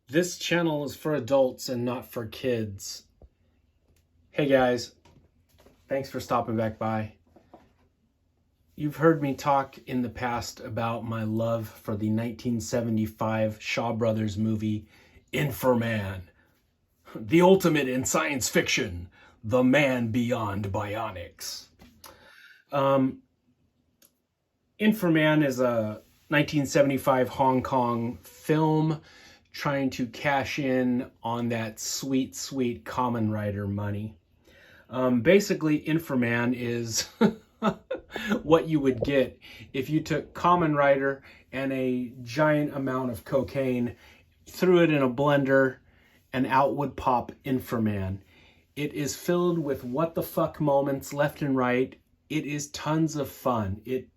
This channel is for adults and not for kids. Hey guys, thanks for stopping back by. You've heard me talk in the past about my love for the 1975 Shaw Brothers movie, Inframan. The ultimate in science fiction, the man beyond bionics. Inframan is a 1975 Hong Kong film trying to cash in on that sweet, sweet Kamen Rider money. Basically, Inframan is what you would get if you took Kamen Rider and a giant amount of cocaine, threw it in a blender, and out would pop Inframan. It is filled with what the fuck moments left and right. It is tons of fun. It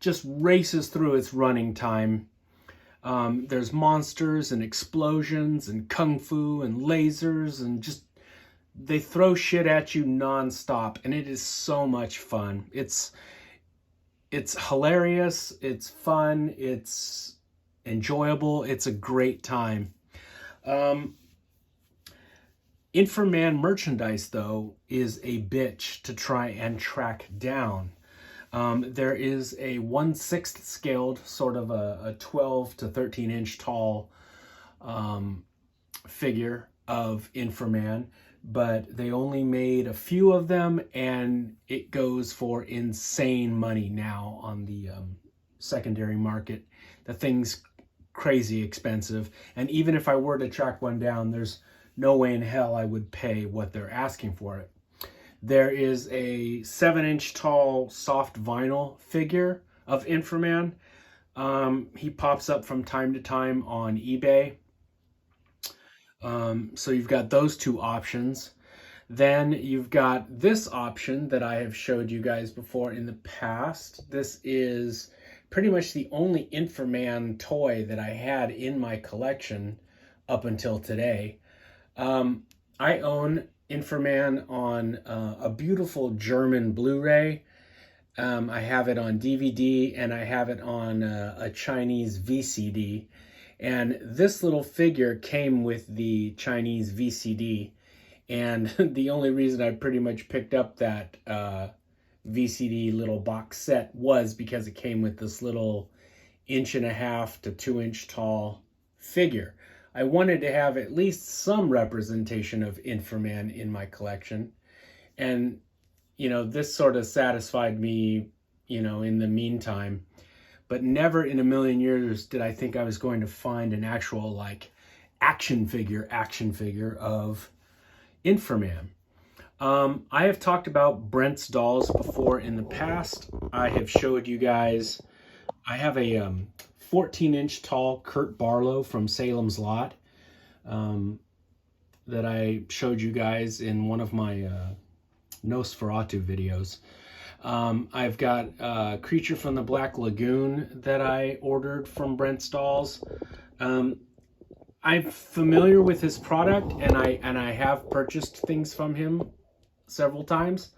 just races through its running time. There's monsters and explosions and kung fu and lasers and just they throw shit at you nonstop, and it is so much fun. It's hilarious, it's fun, it's enjoyable, it's a great time. Inframan merchandise, though, is a bitch to try and track down. There is a 1/6 scaled, sort of a 12 to 13 inch tall figure of Inframan, but they only made a few of them, and it goes for insane money now on the secondary market. The thing's crazy expensive, and even if I were to track one down, there's no way in hell I would pay what they're asking for it. There is a 7-inch tall soft vinyl figure of Inframan. He pops up from time to time on eBay. So you've got those two options. Then you've got this option that I have showed you guys before in the past. This is pretty much the only Inframan toy that I had in my collection up until today. I own Inframan on a beautiful German Blu-ray. I have it on DVD, and I have it on a Chinese VCD. And this little figure came with the Chinese VCD. And the only reason I pretty much picked up that VCD little box set was because it came with this little 1.5 to 2 inch tall figure. I wanted to have at least some representation of Inframan in my collection. And, this sort of satisfied me, in the meantime. But never in a million years did I think I was going to find an actual, action figure of Inframan. I have talked about BrentzDolz before in the past. I have showed you guys, I have a 14-inch tall Kurt Barlow from Salem's Lot that I showed you guys in one of my Nosferatu videos. I've got Creature from the Black Lagoon that I ordered from BrentzDolz. I'm familiar with his product, and I have purchased things from him several times,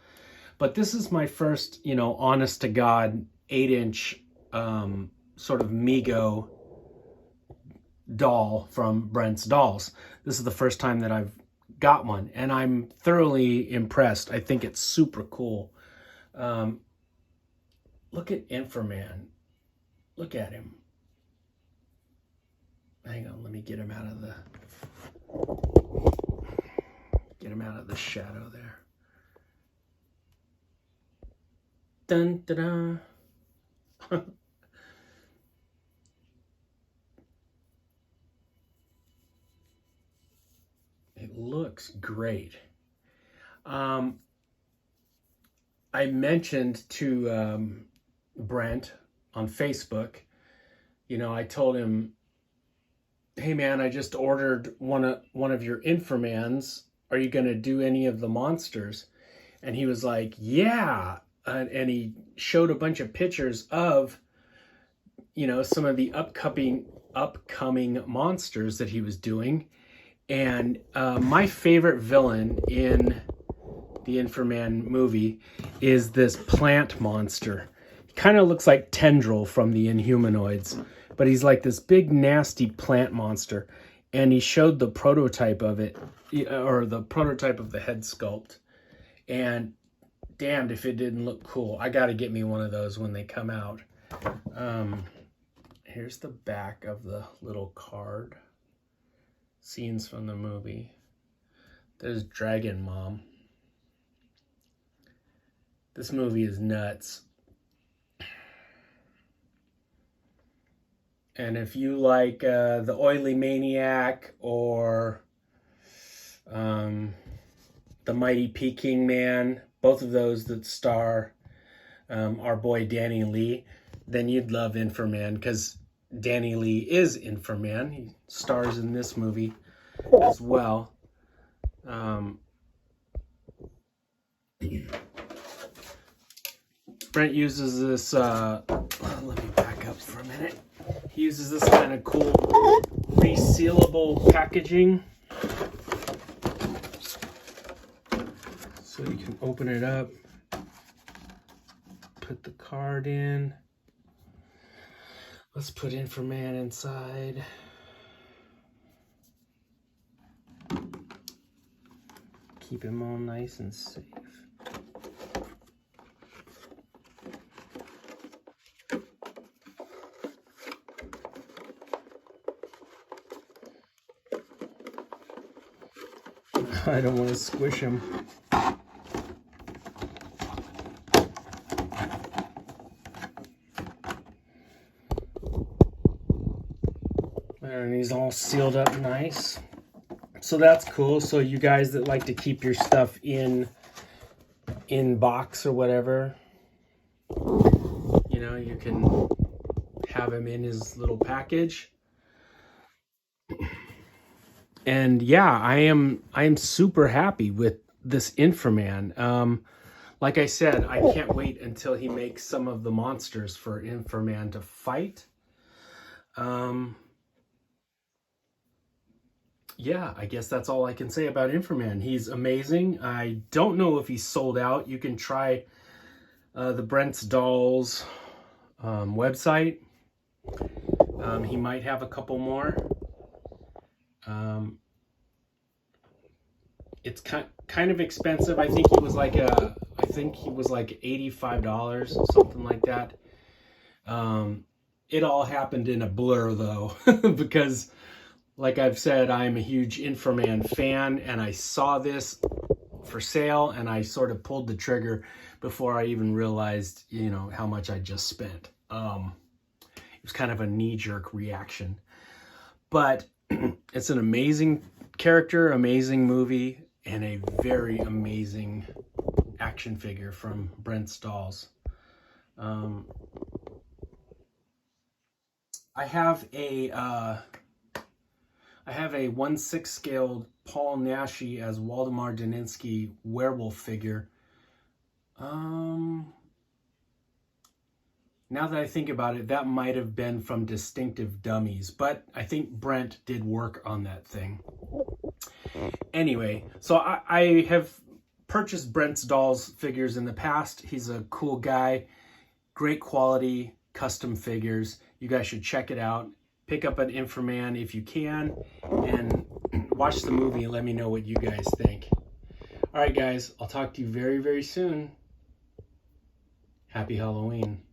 but this is my first, honest to God 8-inch sort of Mego doll from BrentzDolz. This is the first time that I've got one, and I'm thoroughly impressed. I think it's super cool. Look at Inframan. Look at him. Hang on, let me get him out of the shadow there. Dun dun dun. It looks great. I mentioned to Brent on Facebook, I told him, hey man, I just ordered one of your Inframans. Are you going to do any of the monsters? And he was like, yeah. And he showed a bunch of pictures of, some of the upcoming monsters that he was doing. And my favorite villain in the Inframan movie is this plant monster. It kind of looks like Tendril from the Inhumanoids, but he's like this big nasty plant monster. And he showed the prototype of it, or the prototype of the head sculpt, and damned if it didn't look cool. I got to get me one of those when they come out. Here's the back of the little card. Scenes from the movie. There's Dragon Mom. This movie is nuts. And if you like The Oily Maniac or The Mighty Peking Man, both of those that star our boy Danny Lee, then you'd love Inframan, because Danny Lee is Inframan. He stars in this movie as well. Brent uses this, let me back up for a minute. He uses this kind of cool resealable packaging. So you can open it up, put the card in. Let's put Inframan inside. Keep him all nice and safe. I don't want to squish him. And he's all sealed up nice. So that's cool. So you guys that like to keep your stuff in box or whatever, you know, you can have him in his little package. And yeah, I am super happy with this Inframan. Like I said, I can't wait until he makes some of the monsters for Inframan to fight. Yeah, I guess that's all I can say about Inframan. He's amazing. I don't know if he's sold out. You can try the BrentzDolz website. He might have a couple more. It's kind of expensive. I think he was like $85, something like that. It all happened in a blur though, because like I've said, I'm a huge Inframan fan, and I saw this for sale and I sort of pulled the trigger before I even realized, you know, how much I just spent. It was kind of a knee-jerk reaction. But it's an amazing character, amazing movie, and a very amazing action figure from BrentzDolz. I have a 1/6 scaled Paul Naschy as Waldemar Daninsky werewolf figure. Now that I think about it, that might have been from Distinctive Dummies, but I think Brent did work on that thing. Anyway, so I have purchased BrentzDolz figures in the past. He's a cool guy, great quality custom figures. You guys should check it out. Pick up an Inframan if you can, and watch the movie and let me know what you guys think. All right, guys, I'll talk to you very, very soon. Happy Halloween.